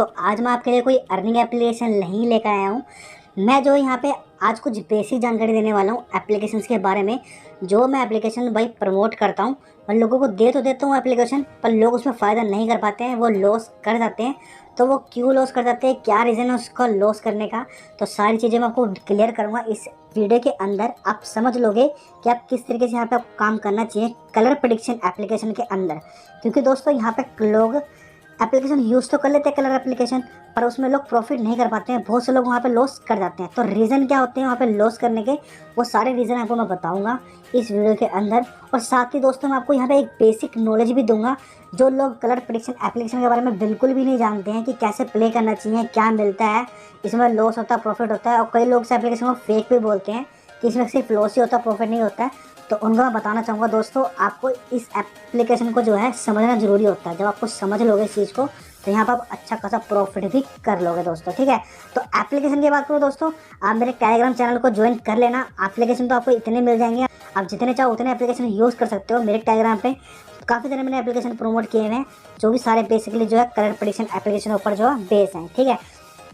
तो आज मैं आपके लिए कोई अर्निंग एप्लीकेशन नहीं लेकर आया हूँ। मैं जो यहाँ पे आज कुछ बेसिक जानकारी देने वाला हूँ एप्लीकेशंस के बारे में। जो मैं एप्लीकेशन भाई प्रमोट करता हूँ और लोगों को दे तो देता हूँ एप्लीकेशन, पर लोग उसमें फ़ायदा नहीं कर पाते हैं, वो लॉस कर जाते हैं। तो वो क्यों लॉस कर जाते हैं, क्या रीज़न है उसका लॉस करने का, तो सारी चीज़ें मैं आपको क्लियर करूँगा इस वीडियो के अंदर। आप समझ लोगे कि आप किस तरीके से यहाँ पे आपको काम करना चाहिए कलर प्रेडिक्शन एप्लीकेशन के अंदर। क्योंकि दोस्तों यहाँ पे लोग एप्लीकेशन यूज़ तो कर लेते हैं कलर एप्लीकेशन, पर उसमें लोग प्रॉफिट नहीं कर पाते हैं। बहुत से लोग वहाँ पे लॉस कर जाते हैं। तो रीज़न क्या होते हैं वहाँ पे लॉस करने के, वो सारे रीज़न आपको मैं बताऊँगा इस वीडियो के अंदर। और साथ ही दोस्तों मैं आपको यहाँ पे एक बेसिक नॉलेज भी दूंगा। जो लोग कलर प्रेडिक्शन एप्लीकेशन के बारे में बिल्कुल भी नहीं जानते हैं कि कैसे प्ले करना चाहिए, क्या मिलता है, इसमें लॉस होता है प्रॉफिट होता है, और कई लोग इस एप्लीकेशन को फेक भी बोलते हैं कि इसमें सिर्फ लॉस ही होता है, प्रॉफिट नहीं होता है। तो उनको मैं बताना चाहूँगा दोस्तों, आपको इस एप्लीकेशन को जो है समझना ज़रूरी होता है। जब आपको समझ लोगे इस चीज़ को तो यहाँ पर आप अच्छा खासा प्रॉफिट भी कर लोगे दोस्तों, ठीक है। तो एप्लीकेशन की बात करो दोस्तों, आप मेरे टेलीग्राम चैनल को ज्वाइन कर लेना। एप्लीकेशन तो आपको इतने मिल जाएंगे, आप जितने चाहो उतने एप्लीकेशन यूज़ कर सकते हो। मेरे टेलीग्राम पे काफ़ी सारे मैंने एप्लीकेशन प्रमोट किए हुए हैं, जो भी सारे बेसिकली जो है कलर प्रेडिक्शन एप्लीकेशन ऊपर जो है बेस हैं, ठीक है।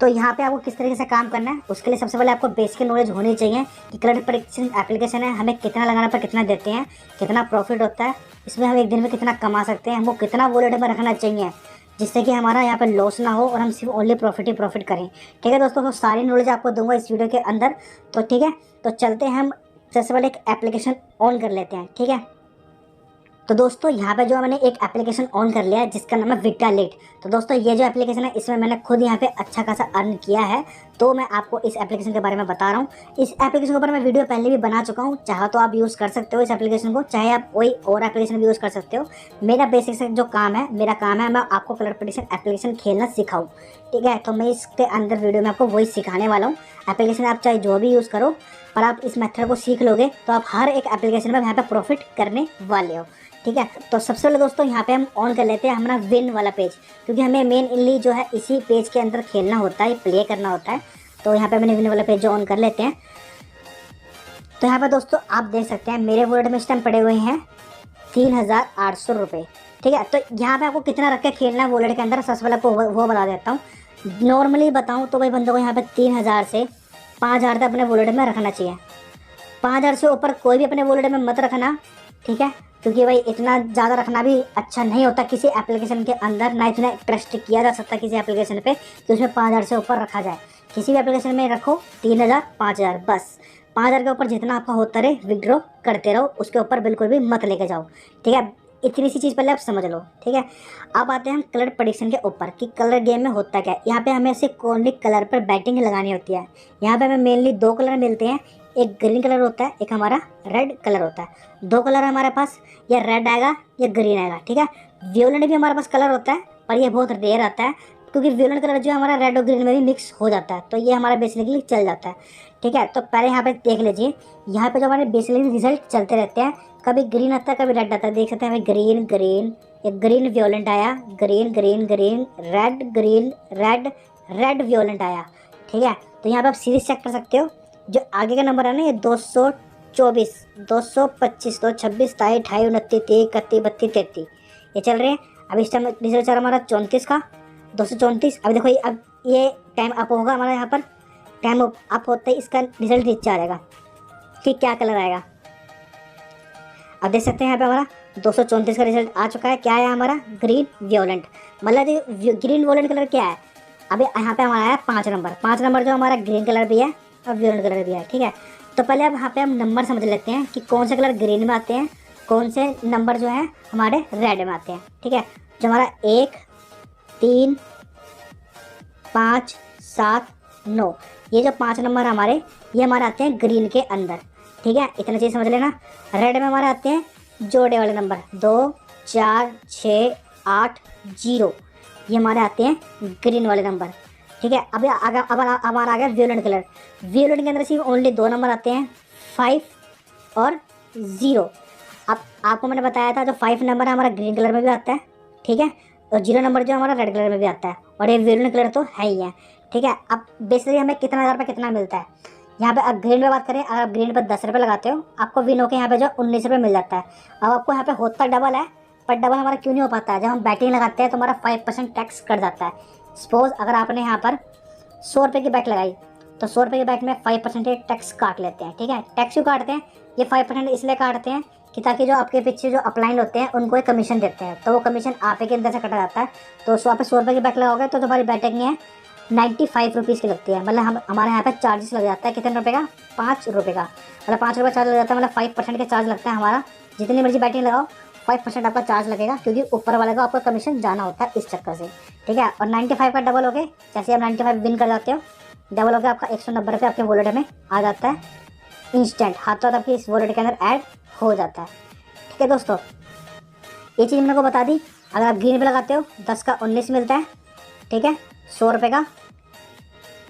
तो यहाँ पे आपको किस तरीके से काम करना है, उसके लिए सबसे पहले आपको बेसिक नॉलेज होनी चाहिए कि कलर प्रेडिक्शन एप्लीकेशन है, हमें कितना लगाने पर कितना देते हैं, कितना प्रॉफिट होता है, इसमें हम एक दिन में कितना कमा सकते हैं, हमको कितना वॉलेट में रखना चाहिए जिससे कि हमारा यहाँ पे लॉस ना हो और हम सिर्फ ओनली प्रॉफिट ही प्रॉफिट करें, ठीक है दोस्तों। तो सारी नॉलेज आपको दूंगा इस वीडियो के अंदर। तो ठीक है, तो चलते हैं हम सबसे पहले एक एप्लीकेशन ऑन कर लेते हैं, ठीक है। तो दोस्तों यहाँ पे जो मैंने एक एप्लीकेशन ऑन कर लिया है जिसका नाम है विटालेट। तो दोस्तों ये जो एप्लीकेशन है इसमें मैंने खुद यहाँ पे अच्छा खासा अर्न किया है, तो मैं आपको इस एप्लीकेशन के बारे में बता रहा हूँ। इस एप्लीकेशन के ऊपर मैं वीडियो पहले भी बना चुका हूँ, चाहे तो आप यूज़ कर सकते हो इस एप्लीकेशन को, चाहे आप कोई और एप्लीकेशन भी यूज़ कर सकते हो। मेरा बेसिक से जो काम है, मेरा काम है मैं आपको कलर प्रेडिक्शन एप्लीकेशन खेलना सिखाऊँ, ठीक है। तो मैं इसके अंदर वीडियो में आपको वही सिखाने वाला हूँ। एप्लीकेशन आप चाहे जो भी यूज़ करो, पर आप इस मेथड को सीख लोगे तो आप हर एक एप्लीकेशन में यहाँ पे प्रॉफिट करने वाले हो, ठीक है। तो सबसे पहले दोस्तों यहाँ पे हम ऑन कर लेते हैं हमारा विन वाला पेज, क्योंकि हमें मेनली जो है इसी पेज के अंदर खेलना होता है, प्ले करना होता है। तो यहाँ पे मैंने विन वाला पेज जो ऑन कर लेते हैं। तो यहाँ पे दोस्तों आप देख सकते हैं मेरे वॉलेट में इस टाइम पड़े हुए हैं 3800 रुपये, ठीक है। तो यहाँ पे आपको कितना रख के खेलना है वॉलेट के अंदर, सबसे पहले आपको वो बता देता हूँ। नॉर्मली बताऊँ तो भाई बंदों को यहाँ पे 3000 से 5000 तक अपने वॉलेट में रखना चाहिए। 5000 से ऊपर कोई भी अपने वॉलेट में मत रखना, ठीक है, क्योंकि भाई इतना ज़्यादा रखना भी अच्छा नहीं होता किसी एप्लीकेशन के अंदर, ना इतना ट्रस्ट किया जा सकता किसी एप्लीकेशन पे कि उसमें 5000 से ऊपर रखा जाए। किसी भी एप्लीकेशन में रखो 3000 5000, बस 5000 के ऊपर जितना आपका होता रहे विड्रॉ करते रहो, उसके ऊपर बिल्कुल भी मत लेके जाओ, ठीक है। इतनी सी चीज़ पहले आप समझ लो, ठीक है। अब आते हैं हम कलर प्रेडिक्शन के ऊपर कि कलर गेम में होता क्या है। यहाँ पे हमें सिर्फ ओनली कलर पर बैटिंग लगानी होती है। यहाँ पे हमें मेनली दो कलर मिलते हैं, एक ग्रीन कलर होता है, एक हमारा रेड कलर होता है। दो कलर हमारे पास, या रेड आएगा या ग्रीन आएगा, ठीक है। वियोलेंट भी हमारे पास कलर होता है, पर ये बहुत रेयर आता है क्योंकि वियोलेंट कलर जो हमारा रेड और ग्रीन में भी मिक्स हो जाता है, तो ये हमारा बेसिकली चल जाता है, ठीक है। तो पहले यहाँ पे देख लीजिए, यहाँ पे जो हमारे बेसिकली रिजल्ट चलते रहते हैं, कभी ग्रीन आता है कभी रेड आता है, देख सकते हैं हमें ग्रीन ग्रीन, या ग्रीन वियोलेंट आया, green green green, red green red, red violet आया, ठीक है। तो यहाँ पे आप सीरीज चेक कर सकते हो। जो आगे का नंबर है ना, ये 224, 225, 226, 27, 28, 29, 30, 31, 32, 33 ये चल रहे हैं। अब इस टाइम रिजल्ट चल रहा हमारा 34 का, 234। अब देखो अब ये टाइम अप होगा हमारा, यहाँ पर टाइम अप होते ही इसका रिजल्ट नीचे आ जाएगा कि क्या कलर आएगा। अब देख सकते हैं यहाँ पे हमारा 234 का रिजल्ट आ चुका है। क्या है हमारा ग्रीन वियोलेंट, मतलब ग्रीन वियोलेंट कलर क्या है। अभी यहाँ पे हमारा है 5 नंबर, 5 नंबर जो हमारा ग्रीन कलर भी है और वियोलेंट कलर भी है, ठीक है। तो पहले अब यहाँ पे हम नंबर समझ लेते हैं कि कौन से कलर ग्रीन में आते हैं, कौन से नंबर जो है हमारे रेड में आते हैं, ठीक है। जो हमारा 1 3 5 7 9, ये जो 5 नंबर हमारे, ये हमारे आते हैं ग्रीन के अंदर, ठीक है। इतना चीज़ समझ लेना। रेड में हमारे आते हैं जोड़े वाले नंबर 2 4 6 8 0, ये हमारे आते हैं ग्रीन वाले नंबर, ठीक है। अब हमारा आ गया वियोलेंट कलर। वियोलेंट के अंदर सिर्फ ओनली 2 नंबर आते हैं, 5 और 0। अब आपको मैंने बताया था जो 5 नंबर हमारा ग्रीन कलर में भी आता है, ठीक है, और 0 नंबर जो हमारा रेड कलर में भी आता है, और ये वियोलेंट कलर तो है ही है, ठीक है। अब बेसिकली हमें कितना हज़ार रुपये कितना मिलता है यहाँ पे। अब ग्रीन में बात करें, अगर आप ग्रीन पर 10 रुपये लगाते हो, आपको विन होकर यहाँ पे जो 19 रुपये मिल जाता है। अब आपको यहाँ पे होता डबल है, पर डबल हमारा क्यों नहीं हो पाता है, जब हम बैटिंग लगाते हैं तो हमारा 5% टैक्स कट जाता है। सपोज अगर आपने यहाँ पर 100 रुपये की बैट लगाई तो 100 रुपये की बैट में 5% टैक्स काट लेते हैं। ठीक है, टैक्स क्यों काटते हैं? ये 5% इसलिए काटते हैं कि ताकि जो आपके पीछे जो अपलाइन होते हैं उनको एक कमीशन देते हैं, तो वो कमीशन आप के अंदर से कटा जाता है। तो आप 100 रुपये की बैट लगाओगे तो तुम्हारी बैटिंग है 95 रुपीज़ की लगती है। मतलब हमारे यहाँ पे चार्जेस लग जाता है कितने रुपये का? 5 रुपये का। मतलब 5 रुपये चार्ज लग जाता है, मतलब 5% का चार्ज लगता है हमारा। जितनी मर्जी बैटिंग लगाओ 5% आपका चार्ज लगेगा, क्योंकि ऊपर वाले को आपका कमीशन जाना होता है इस चक्कर से। ठीक है, और 95 का डबल हो गए, जैसे आप 95 विन कर जाते हो, डबल हो गया आपका 190 रुपये आपके वॉलेट में आ जाता है इंस्टेंट, हाथों आपकी इस वॉलेट के अंदर ऐड हो जाता है। ठीक है दोस्तों, ये चीज़ मैंने को बता दी। अगर आप ग्रीन पे लगाते हो 10 का 19 मिलता है। ठीक है, 100 रुपये का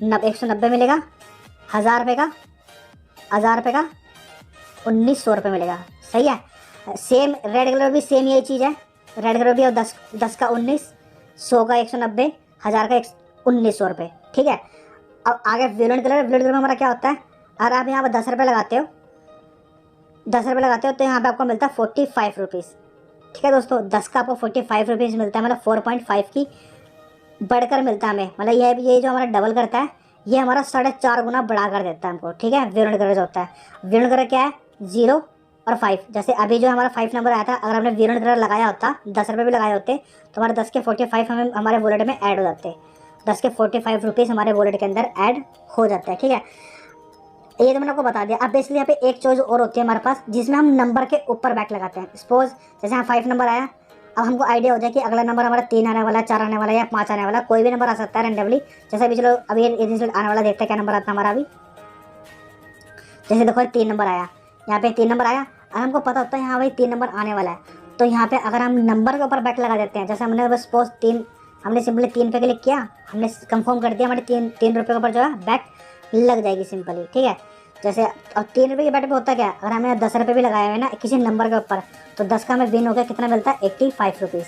190 मिलेगा, 1000 रुपये का 1900 रुपये मिलेगा। सही है, सेम रेड कलर भी सेम यही चीज़ है। रेड कलर भी और 10 का 19, 100 का 190, 1000 का 1900 रुपये। ठीक है, अब आगे वियोलेट कलर में हमारा क्या होता है? अगर आप यहाँ पर 10 रुपये लगाते हो, 10 रुपये लगाते हो तो यहाँ पे आपको मिलता है 45 रुपीज़। ठीक है दोस्तों, 10 का आपको 45 रुपीज़ मिलता है, मतलब 4.5 की बढ़कर मिलता है हमें। मतलब ये जो हमारा डबल करता है, ये हमारा 4.5 गुना बढ़ा कर देता है हमको। ठीक है, वियोलेट कलर जो होता है, वियोलेट कलर क्या है? 0 और 5। जैसे अभी जो हमारा 5 नंबर आया था, अगर हमने वियोलेट कलर लगाया होता, 10 रुपये भी लगाए होते, तो हमारे 10 के 45 हमारे वॉलेट में ऐड हो जाते। 10 के 45 रुपीज़ हमारे वॉलेट के अंदर ऐड हो जाता है। ठीक है, ये तो मैंने आपको बता दिया। अब बेसिकली यहाँ पे एक चॉइस और होती है हमारे पास, जिसमें हम नंबर के ऊपर बैट लगाते हैं। सपोज जैसे यहाँ 5 नंबर आया, अब हमको आइडिया हो जाए कि अगला नंबर हमारा 3 आने वाला है, 4 आने वाला है या 5 आने वाला, कोई भी नंबर आ सकता है रेंडमली। जैसे अभी चलो अभी ये रिजल्ट आने वाला, देखते हैं क्या नंबर आता है हमारा अभी। जैसे देखो 3 नंबर आया, यहाँ पे 3 नंबर आया, और हमको पता होता है यहाँ भाई 3 नंबर आने वाला है, तो यहाँ पे अगर हम नंबर के ऊपर बैट लगा देते हैं, जैसे हमने बस सपोज 3, हमने सिंपली 3 पे क्लिक किया, हमने कंफर्म कर दिया, हमारे 3 रुपये के ऊपर जो है बैट लग जाएगी सिंपली। ठीक है, जैसे अब 3 रुपये की बैट पे होता क्या है? अगर हमने 10 रुपये भी लगाए हुए ना किसी नंबर के ऊपर, तो 10 का हमें विन हो गया, कितना मिलता है? 85 रुपीज़।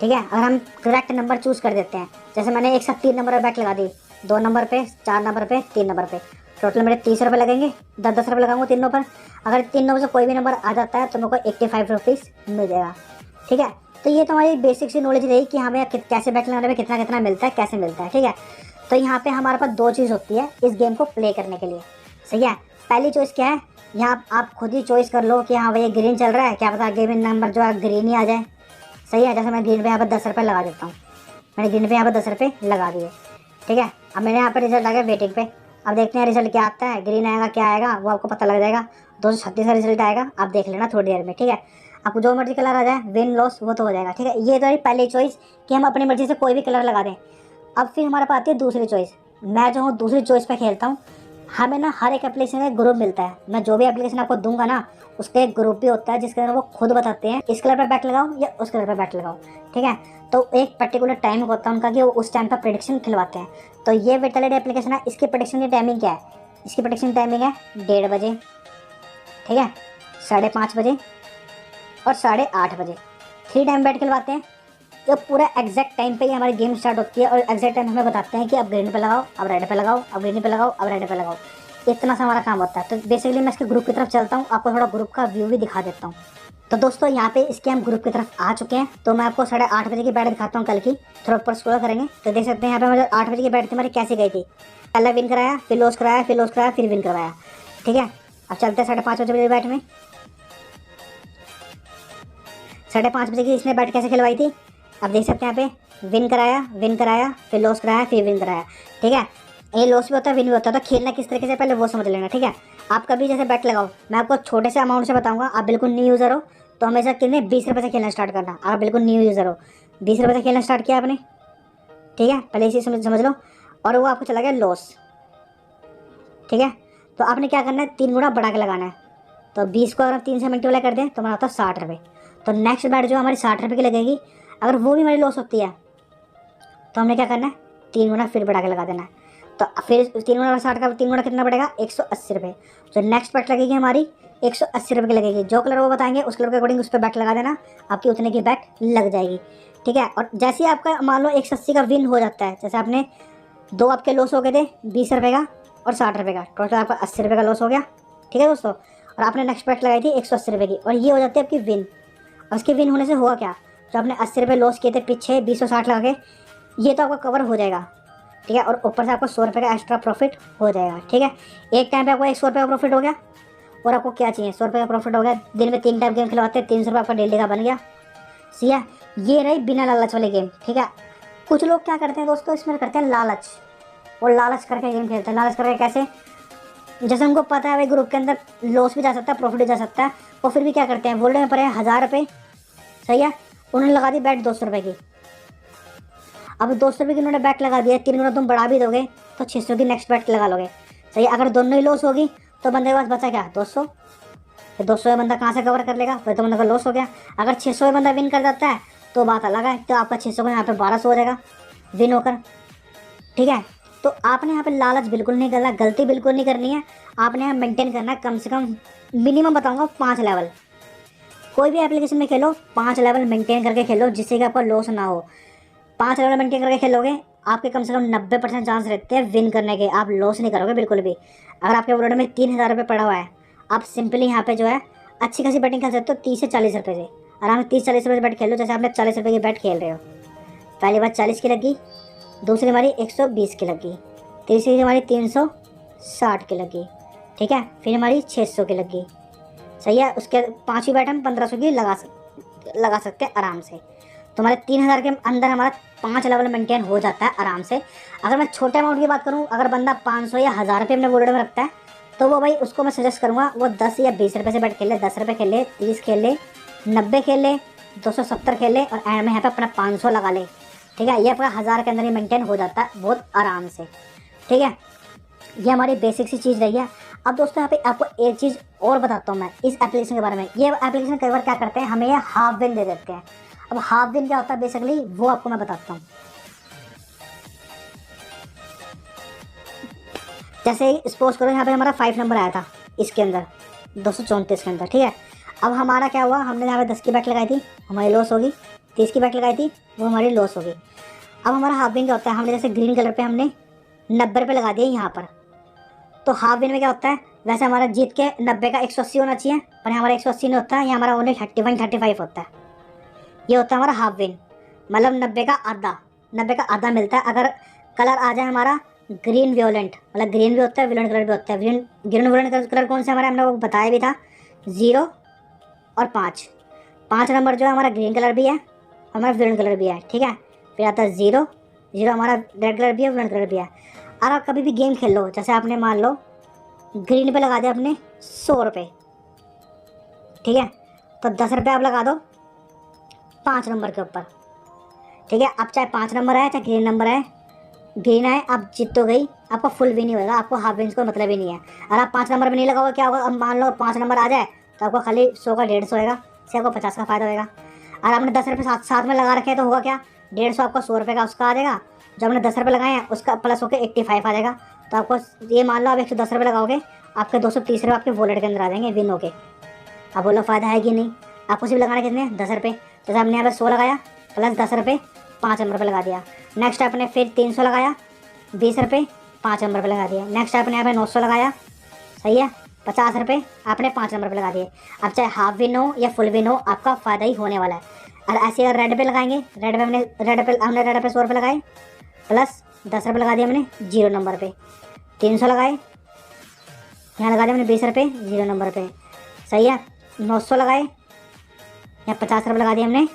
ठीक है, अगर हम करेक्ट नंबर चूज़ कर देते हैं, जैसे मैंने एक साथ 3 नंबर पर बैट लगा दी, 2 नंबर पे, 4 नंबर पे, 3 नंबर पे, टोटल मेरे 30 रुपये लगेंगे। 10 रुपये लगाऊंगा तीनों पर, अगर 3 नंबर से कोई भी नंबर आ जाता है तो मेरे को 85 रुपीज़ मिल जाएगा। ठीक है, तो ये तो हमारी बेसिक सी नॉलेज रही कि हमें कैसे बैट लगाने में कितना कितना मिलता है, कैसे मिलता है। ठीक है, तो यहाँ पे हमारे पास 2 चीज़ होती है इस गेम को प्ले करने के लिए। सही है, पहली चॉइस क्या है? यहाँ आप खुद ही चॉइस कर लो कि हाँ भाई ग्रीन चल रहा है, क्या पता गेम नंबर जो है ग्रीन ही आ जाए। सही है, जैसे मैं ग्रीन पे यहाँ पर 10 रुपये लगा देता हूँ, मैंने ग्रीन पे यहाँ पर 10 रुपये लगा दिए। ठीक है, अब मैंने यहाँ पर रिजल्ट आ गया वेटिंग पे, अब देखते हैं रिजल्ट क्या आता है, ग्रीन आएगा क्या आएगा वो आपको पता लग जाएगा। 236 का रिजल्ट आएगा, आप देख लेना थोड़ी देर में। ठीक है, आपको जो मर्जी कलर आ जाए, विन लॉस वो तो हो जाएगा। ठीक है, ये तो पहली चॉइस कि हम अपनी मर्जी से कोई भी कलर लगा दें। अब फिर हमारे पास आती है दूसरी चॉइस। मैं जो हूँ दूसरी चॉइस पे खेलता हूँ। हमें ना हर एक एप्लीकेशन का ग्रुप मिलता है, मैं जो भी एप्लीकेशन आपको दूंगा ना उसका एक ग्रुप भी होता है, जिसके अंदर वो खुद बताते हैं इस कलर पर बैट लगाओ या उस कलर पर बैट लगाओ। ठीक है, तो एक पर्टिकुलर टाइम होता है उनका कि वो उस टाइम पर प्रेडिक्शन खिलवाते हैं। तो ये वेटलिटी एप्लीकेशन है, इसकी प्रेडिक्शन की टाइमिंग क्या है? इसकी प्रेडिक्शन टाइमिंग है 1:30 बजे, ठीक है, 5:30 बजे और 8:30 बजे। 3 टाइम बैट खिलवाते हैं, तो पूरा एग्जैक्ट टाइम पे ही हमारी गेम स्टार्ट होती है, और एग्जैक्ट टाइम हमें बताते हैं कि अब ग्रीन पे लगाओ, अब रेड पे लगाओ, अब ग्रीन पे लगाओ, अब रेड पे लगाओ। इतना सा हमारा काम होता है। तो बेसिकली मैं इसके ग्रुप की तरफ चलता हूँ, आपको थोड़ा ग्रुप का व्यू भी दिखा देता हूँ। तो दोस्तों यहाँ पे इसके हम ग्रुप की तरफ आ चुके हैं, तो मैं आपको 8:30 बजे की बैट दिखाता हूँ कल की। थोड़ा ऊपर स्क्रॉल करेंगे तो देख सकते हैं यहाँ पे मुझे 8 बजे की बैट थी हमारी कैसे गई थी। पहले विन कराया, फिर लॉस कराया, फिर लॉस कराया, फिर विन करवाया। ठीक है, अब चलते हैं 5:30 बजे की बैट में। 5:30 बजे की इसने बैट कैसे खिलवाई थी, अब देख सकते हैं यहाँ पे विन कराया, फिर लॉस कराया, फिर विन कराया। ठीक है, ये लॉस भी होता है, विन भी होता है, तो खेलना किस तरीके से पहले वो समझ लेना। ठीक है, आप कभी जैसे बैट लगाओ, मैं आपको छोटे से अमाउंट से बताऊंगा। आप बिल्कुल न्यू यूज़र हो तो हमेशा कितने 20 रुपये से खेलना स्टार्ट करना। आप बिल्कुल न्यू यूज़र हो, 20 रुपये से खेलना स्टार्ट किया आपने, ठीक है, पहले इसी समझ लो, और वो आपको चला गया लॉस। ठीक है, तो आपने क्या करना है, 3 गुना बढ़ा के लगाना है। तो 20 को अगर 3 से मल्टीप्लाई कर दें तो हमारा होता है 60 रुपये। तो नेक्स्ट बैट जो हमारी 60 रुपये की लगेगी, अगर वो भी हमारी लॉस होती है तो हमने क्या करना है, 3 गुना फिर बढ़ा के लगा देना है। तो फिर 3 गुना 60 का 3 गुना कितना पड़ेगा, 180 रुपये। तो नेक्स्ट बैट लगेगी हमारी 180 रुपये की लगेगी। जो कलर वो बताएंगे उस कलर के अकॉर्डिंग उस पर बैट लगा देना, आपकी उतने की बैट लग जाएगी। ठीक है, और जैसे ही आपका मान लो 180 का विन हो जाता है, जैसे आपने 2 आपके लॉस हो गए थे, 20 रुपये का और 60 रुपये का, टोटल आपका 80 रुपये का लॉस हो गया। ठीक है दोस्तों, और आपने नेक्स्ट बैट लगाई थी 180 रुपये की, और ये हो जाती है आपकी विन। और उसके विन होने से हुआ क्या, जो आपने 80 रुपये लॉस किए थे पीछे 20 और 60 लगा के, ये तो आपका कवर हो जाएगा, ठीक है। और ऊपर से आपको 100 रुपये का एक्स्ट्रा प्रॉफिट हो जाएगा, ठीक है। एक टाइम पे आपको 100 रुपये का प्रॉफिट हो गया, और आपको क्या चाहिए, 100 रुपये का प्रॉफिट हो गया। दिन में 3 टाइम गेम खिलवाते हैं, 300 रुपये आपका डेली का बन गया। सही है, ये रही बिना लालच वाली गेम, ठीक है। कुछ लोग क्या करते हैं दोस्तों, इसमें करते हैं लालच, और लालच करके गेम खेलते हैं। लालच करके कैसे, जैसे उनको पता है भाई ग्रुप के अंदर लॉस भी जा सकता है, प्रॉफिट भी जा सकता है, वो फिर भी क्या करते हैं, वोल्डे में पड़े 1000 रुपये, सही है, उन्होंने लगा दी बैट 200 रुपये की। अब 200 रुपये की उन्होंने बैट लगा दिया, 3 गुना तुम बढ़ा भी दोगे तो 600 की नेक्स्ट बैट लगा लोगे, सही है। अगर दोनों ही लॉस होगी तो बंदे के पास बचा क्या, 200। फिर 200 में बंदा कहाँ से कवर कर लेगा, फिर तो बंदा का लॉस हो गया। अगर 600 में बंदा विन कर जाता है तो बात अलग है, तो आपका 600 का यहाँ पे 1200 हो जाएगा विन होकर, ठीक है। तो आपने यहाँ पे लालच बिल्कुल नहीं करना, गलती बिल्कुल नहीं करनी है। आपने यहाँ मेंटेन करना है कम से कम, मिनिमम बताऊँगा 5 लेवल। कोई भी एप्लीकेशन में खेलो 5 लेवल मेंटेन करके खेलो, जिससे कि आपका लॉस ना हो। 5 लेवल मेंटेन करके खेलोगे, आपके कम से कम 90% चांस रहते हैं विन करने के, आप लॉस नहीं करोगे बिल्कुल भी। अगर आपके वॉलेट में 3000 रुपये पड़ा हुआ है, आप सिंपली यहाँ पे जो है अच्छी खासी बैटिंग खेल सकते हो 30 से 40 रुपये से, आराम से 30-40 रुपये से बैट खेल लो। जैसे आपने 40 रुपये की बैट खेल रहे हो, पहली बार 40 की लगी, दूसरी हमारी 120 की लगी, तीसरी हमारी 360 की लगी, ठीक है, फिर हमारी 600 की लगी, सही है। उसके 5वीं बैट हम 1500 की लगा सकते हैं आराम से। तो हमारे 3000 के अंदर हमारा 5 लेवल मेंटेन हो जाता है आराम से। अगर मैं छोटे अमाउंट की बात करूं, अगर बंदा 500 या 1000 रुपये अपने वॉलेट में रखता है, तो वो भाई उसको मैं सजेस्ट करूंगा वो 10 या 20 रुपये से बैट खेल ले, 10 रुपये खेल ले, 30 खेल ले, 90 खेल ले, 270 खेल ले, और एंड में यहाँ पे अपना 500 लगा ले, ठीक है। ये आपका 1000 के अंदर ही मेंटेन हो जाता है बहुत आराम से, ठीक है। ये हमारी बेसिक सी चीज़ रही है। अब दोस्तों यहाँ पे आपको एक चीज़ और बताता हूँ मैं इस एप्लीकेशन के बारे में। ये एप्लीकेशन कई बार क्या करते हैं, हमें ये हाफ विन दे देते हैं। अब हाफ विन क्या होता है बेसिकली, वो आपको मैं बताता हूँ। जैसे ही सपोज करो यहाँ पे हमारा 5 नंबर आया था इसके अंदर, 234 के अंदर, ठीक है। अब हमारा क्या हुआ, हमने यहाँ पे 10 की बैट लगाई थी, हमारी लॉस होगी। 30 की बैट लगाई थी, वो हमारी लॉस होगी। अब हमारा हाफ विन क्या होता है, हमने जैसे ग्रीन कलर पे हमने 90 रुपये लगा दिए यहाँ पर, तो हाफ विन में क्या होता है, वैसे हमारा जीत के 90 का 180 होना चाहिए, पर हमारा 180 नहीं होता है, ये हमारा ओनली 31-35 होता है। ये होता है हमारा हाफ विन, मतलब 90 का आधा, 90 का आधा मिलता है। अगर कलर आ जाए हमारा ग्रीन वियोलेंट, मतलब ग्रीन भी होता है वियोलेंट कलर भी होता है। ग्रीन वियोलेंट कलर कौन सा हमारा, हमने वो बताया भी था, 0 और 5 नंबर जो है हमारा ग्रीन कलर भी है, हमारा वियोलेंट कलर भी है, ठीक है। फिर आता है 0 हमारा रेड कलर भी है, वियोलेंट कलर भी है। और आप कभी भी गेम खेल लो, जैसे आपने मान लो ग्रीन पे लगा दिया आपने 100 रुपये, ठीक है, तो 10 रुपये आप लगा दो 5 नंबर के ऊपर, ठीक है। अब चाहे 5 नंबर आए चाहे ग्रीन नंबर आए, ग्रीन आए आप जीत तो गई, आपका फुल विन ही होगा, आपको हाफ विन का मतलब ही नहीं है। अगर आप 5 नंबर में नहीं लगाओगे क्या होगा, अब मान लो 5 नंबर आ जाए तो आपको खाली 100 का 150 होएगा, से आपको 50 का फ़ायदा होगा। और आपने 10 रुपये साथ में लगा रखे हैं तो होगा क्या, 150 आपका 100 रुपये का उसका आ जाएगा, जो हमने 10 रुपये लगाए हैं उसका प्लस होकर 85 आ जाएगा। तो आपको ये मान लो आप 110 रुपये लगाओगे, आपके 230 रुपये आपके वॉलेट के अंदर आ जाएंगे विन होके। अब बोलो फ़ायदा है कि नहीं, आपको सिर्फ लगाने कितने, 10 रुपये। जैसे हमने यहाँ पे 100 लगाया प्लस 10 रुपये, 5 नंबर पर लगा दिया। नेक्स्ट आपने फिर 300 लगाया, 20 रुपये, 5 नंबर पर लगा दिया। नेक्स्ट आपने यहाँ पे 900 लगाया, सही है, 50 रुपये आपने 5 नंबर पर लगा दिए। अब चाहे हाफ विन हो या फुल विन हो, आपका फ़ायदा ही होने वाला है। और ऐसे अगर रेड पे लगाएंगे, रेड पे हमने रेड पे 100 रुपये लगाए, प्लस 10 रुपये लगा दिए हमने 0 नंबर पे, 300 लगाए, यहाँ लगा दिया हमने 20 रुपये 0 नंबर पे, सही है। 900 लगाए या 50 रुपये लगा दिए हमने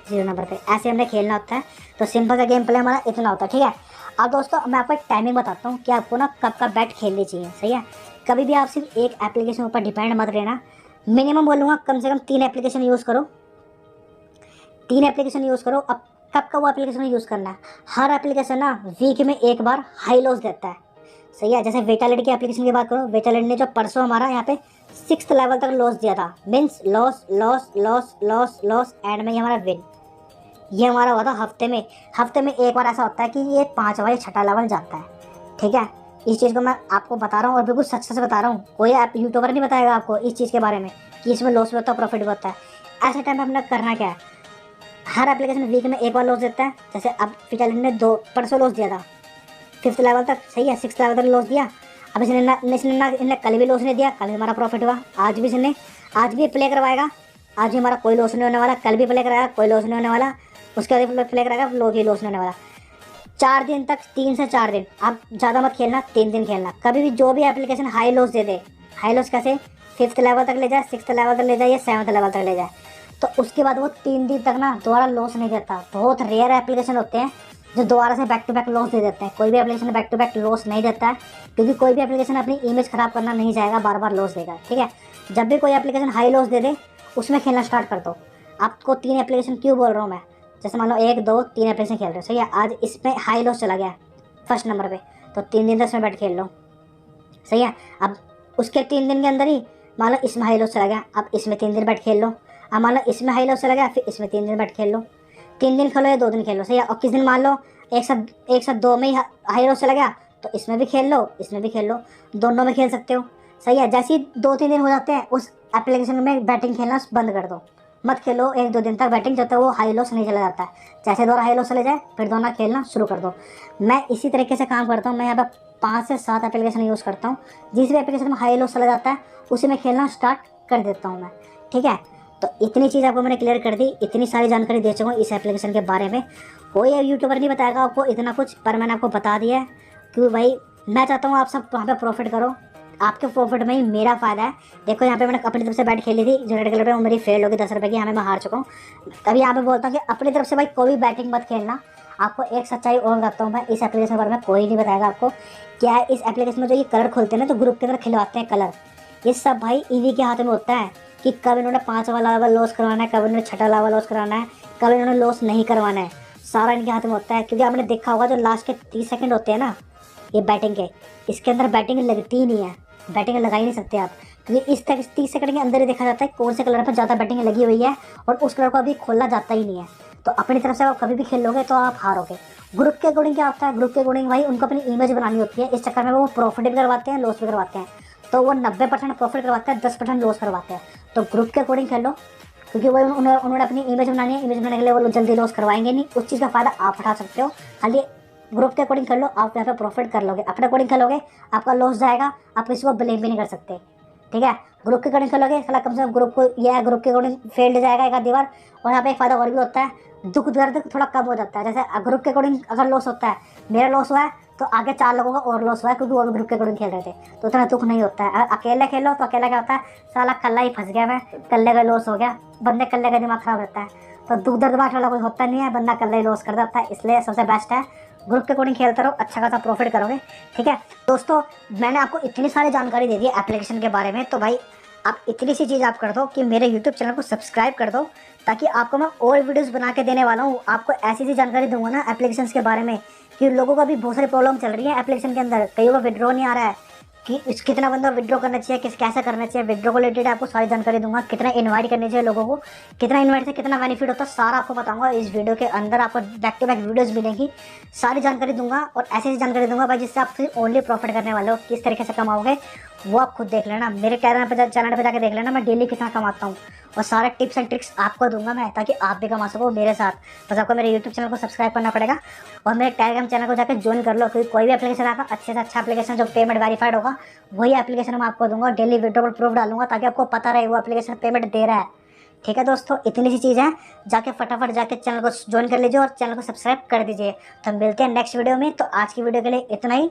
0 नंबर पे। ऐसे हमने खेलना होता है। तो सिंपल सा गेम प्ले हमारा इतना होता है, ठीक है। अब दोस्तों मैं आपको एक टाइमिंग बताता हूँ कि आपको ना कब कब बैट खेलनी चाहिए, सही है। कभी भी आप सिर्फ एक एप्लीकेशन ऊपर डिपेंड मत रहना, मिनिमम बोलूँगा कम से कम 3 एप्लीकेशन यूज़ करो, 3 एप्लीकेशन यूज़ करो। अब कब का वो एप्लीकेशन यूज़ करना है, हर एप्लीकेशन ना वीक में एक बार हाई लॉस देता है, सही है। जैसे वेटालिटी की एप्लीकेशन की बात करो, वेटालिटी ने जो परसों हमारा यहाँ पे 6th लेवल तक लॉस दिया था, means loss loss loss loss loss, and में ये हमारा विन। ये हमारा हुआ था हफ्ते में एक बार ऐसा होता है कि ये 5वां या 6ठा लेवल जाता है, ठीक है। इस चीज़ को मैं आपको बता रहा हूँ और बिल्कुल सच बता रहा हूँ, कोई ऐप यूट्यूबर नहीं बताएगा आपको इस चीज़ के बारे में कि इसमें लॉस भी होता है प्रॉफिट भी होता है। ऐसे टाइम पर हमने करना क्या है, हर एप्लीकेशन वीक में एक बार लॉस देता है। जैसे अब वेटालिटी ने परसों लॉस दिया था 5th लेवल तक, सही है, 6th लेवल तक लॉस दिया। अब इसने कल भी लॉस नहीं दिया, कल भी हमारा प्रॉफिट हुआ। आज भी प्ले करवाएगा, आज भी हमारा कोई लॉस नहीं होने वाला, कल भी प्ले कराएगा कोई लॉस नहीं होने वाला, उसके बाद प्ले कराएगा लॉस नहीं होने वाला। 4 दिन तक, 3 से 4 दिन, आप ज़्यादा मत खेलना, 3 दिन खेलना। कभी भी जो भी एप्लीकेशन हाई लॉस दे दे, हाई लॉस कैसे 5th लेवल तक ले जाए, 6th लेवल तक ले जाए या 7th लेवल तक ले जाए, तो उसके बाद वो 3 दिन तक ना दोबारा लॉस नहीं देता। बहुत रेयर एप्लीकेशन होते हैं जो दोबारा से बैक टू बैक लॉस दे देते हैं। कोई भी application back to back loss नहीं देता है, क्योंकि कोई भी एप्लीकेशन अपनी इमेज खराब करना नहीं चाहेगा, बार बार लॉस देगा। ठीक है, जब भी कोई एप्लीकेशन हाई लॉस दे दे उसमें खेलना स्टार्ट कर दो। आपको 3 एप्लीकेशन क्यों बोल रहा हूँ मैं, जैसे मान लो 1 2 3 एप्लीकेशन खेल रहे हो, सही है। आज इसमें हाई लॉस चला गया फर्स्ट नंबर पे, तो 3 दिन तक इसमें बैठ खेल लो, सही है। अब उसके 3 दिन के अंदर ही मान लो इसमें हाई लॉस चला गया, अब इसमें 3 दिन बैठ खेल लो। अब मान लो इसमें हाई लॉस चला गया, फिर इसमें 3 दिन बैठ खेल लो। 3 दिन खेलो या 2 दिन खेलो, सही है। और किस दिन मान लो एक साथ 2 में ही हाई लॉस चला गया, तो इसमें भी खेल लो, इसमें भी खेल लो, दोनों में खेल सकते हो, सही है। जैसे ही 2-3 दिन हो जाते हैं उस एप्लीकेशन में बैटिंग खेलना बंद कर दो, मत खेलो 1-2 दिन तक बैटिंग, जब तक वो हाई लॉस नहीं चला जाता है। जैसे दोबारा हाई लॉस चले जाए फिर दोनों खेलना शुरू कर दो। मैं इसी तरीके से काम करता हूँ। मैं यहाँ पर 5 से 7 एप्लीकेशन यूज़ करता हूँ। जिस भी एप्लीकेशन में हाई लॉस चला जाता है उसी में खेलना स्टार्ट कर देता हूँ मैं। ठीक है, तो इतनी चीज़ आपको मैंने क्लियर कर दी, इतनी सारी जानकारी दे चुका हूँ इस एप्लीकेशन के बारे में। कोई यूट्यूबर नहीं बताएगा आपको इतना कुछ, पर मैंने आपको बता दिया है क्योंकि भाई मैं चाहता हूँ आप सब वहाँ पे प्रॉफिट करो, आपके प्रॉफिट में ही मेरा फ़ायदा है। देखो यहाँ पे मैंने अपनी तरफ से बैट खेली थी जो रेड कलर पे, वो मेरी फेल होगी 10 रुपये की, यहाँ पे मैं हार चुका हूँ। तभी यहाँ पे बोलता हूँ कि अपनी तरफ से भाई कोई भी बैटिंग मत खेलना। आपको एक सच्चाई और बताता हूँ मैं, इस एप्लीकेशन के बारे में कोई नहीं बताएगा आपको। क्या है इस एप्लीकेशन में जो ये कलर खोलते हैं ना, तो ग्रुप के अंदर खिलवाते हैं कलर, ये सब भाई इन्हीं के हाथ में होता है कि कब इन्होंने 5 वाला लेवल लॉस करवाना है, कब इन्होंने 6ठा लेवल लॉस करवाना है, कब इन्होंने लॉस नहीं करवाना है, सारा इनके हाथ में होता है। क्योंकि आपने देखा होगा जो लास्ट के 30 सेकंड होते हैं ना ये बैटिंग के, इसके अंदर बैटिंग लगती ही नहीं है, बैटिंग लगा ही नहीं सकते आप, क्योंकि इस 30 सेकंड के अंदर ही देखा जाता है कौन से कलर पर ज़्यादा बैटिंग लगी हुई है और उस कलर को अभी खोला जाता ही नहीं है। तो अपनी तरफ से आप कभी भी खेल लोगे तो आप हारोगे। ग्रुप के अकॉर्डिंग क्या होता है, ग्रुप के अकॉर्डिंग भाई उनको अपनी इमेज बनानी होती है, इस चक्कर में वो प्रॉफिट भी करवाते हैं, लॉस भी करवाते हैं। तो वो 90% प्रॉफिट करवाते हैं, 10% लॉस करवाते हैं। तो ग्रुप के अकॉर्डिंग खेलो, क्योंकि वो उन्होंने अपनी इमेज बनानी है, इमेज बनाने के लिए वो जल्दी लॉस करवाएंगे नहीं, उस चीज़ का फ़ायदा आप उठा सकते हो। खाली ग्रुप के अकॉर्डिंग कर लो, आप यहाँ पे प्रॉफिट कर लोगे। अपने अकॉर्डिंग खेलोगे आपका लॉस जाएगा, आप किसी को ब्लेम भी नहीं कर सकते। ठीक है, ग्रुप के अकॉर्डिंग खेलोगे साला कम से कम ग्रुप को यह ग्रुप के अकॉर्डिंग फेल्ड जाएगा एक आध बार। और यहाँ पे एक फ़ायदा और भी होता है, दुख दर्द थोड़ा कम हो जाता है। जैसे ग्रुप के अकॉर्डिंग अगर लॉस होता है, मेरा लॉस हुआ है तो आगे 4 लोगों का और लॉस हुआ है, क्योंकि वो भी ग्रुप के अकॉर्डिंग खेल रहे थे, तो उतना दुख नहीं होता है। अकेले खेलो तो अकेला क्या होता है, साला कल्ला ही फंस गया, मैं कल्ले का लॉस हो गया, बंदे कल्ले का दिमाग खराब रहता है। तो दुख दर्द बांटने वाला कोई होता नहीं है, बंदा कल्ला ही लॉस कर देता है। इसलिए सबसे बेस्ट है ग्रुप के अकॉर्डिंग खेलते रहो, अच्छा खासा प्रॉफिट करोगे। ठीक है दोस्तों, मैंने आपको इतनी सारी जानकारी दे दी है एप्लीकेशन के बारे में, तो भाई आप इतनी सी चीज़ आप कर दो कि मेरे यूट्यूब चैनल को सब्सक्राइब कर दो, ताकि आपको मैं और वीडियोस बना के देने वाला हूँ। आपको ऐसी सी जानकारी दूंगा ना एप्लीकेशंस के बारे में कि लोगों को अभी बहुत सारी प्रॉब्लम चल रही है एप्लीकेशन के अंदर, कईयों को विड्रॉ नहीं आ रहा है कि कितना बंदा विड्रॉ करना चाहिए, कैसे करना चाहिए। विड्रॉ को रिलेटेड आपको सारी जानकारी दूंगा, कितना इन्वाइट करनी चाहिए लोगों को, कितना इन्वाइट से कितना बेनिफिट होता है, सारा आपको बताऊंगा इस वीडियो के अंदर। आपको बैक टू बैक वीडियोस मिलेंगी, सारी जानकारी दूंगा और ऐसी जानकारी दूंगा भाई जिससे आप फिर ओनली प्रॉफिट करने वाले हो। किस तरीके से कमाओगे वो आप खुद देख लेना, मेरे चैनल पे जाके देख लेना मैं डेली कितना कमाता हूँ, और सारे टिप्स एंड ट्रिक्स आपको दूंगा मैं, ताकि आप भी कमा सको मेरे साथ। बस आपको मेरे यूट्यूब चैनल को सब्सक्राइब करना पड़ेगा और मेरे टेलीग्राम चैनल को जाकर ज्वाइन कर लो, क्योंकि कोई भी एप्लीकेशन आएगा अच्छे से अच्छा एप्लीकेशन जो पेमेंट वेरीफाइड होगा वही एप्लीकेशन मैं आपको दूंगा, डेली विड्रॉल प्रूफ डालूंगा, ताकि आपको पता रहे वो एप्लीकेशन पेमेंट दे रहा है। ठीक है दोस्तों, इतनी सी चीज़ है, जाके फटाफट जाके चैनल को ज्वाइन कर लीजिए और चैनल को सब्सक्राइब कर दीजिए। तो मिलते हैं नेक्स्ट वीडियो में। तो आज की वीडियो के लिए इतना ही।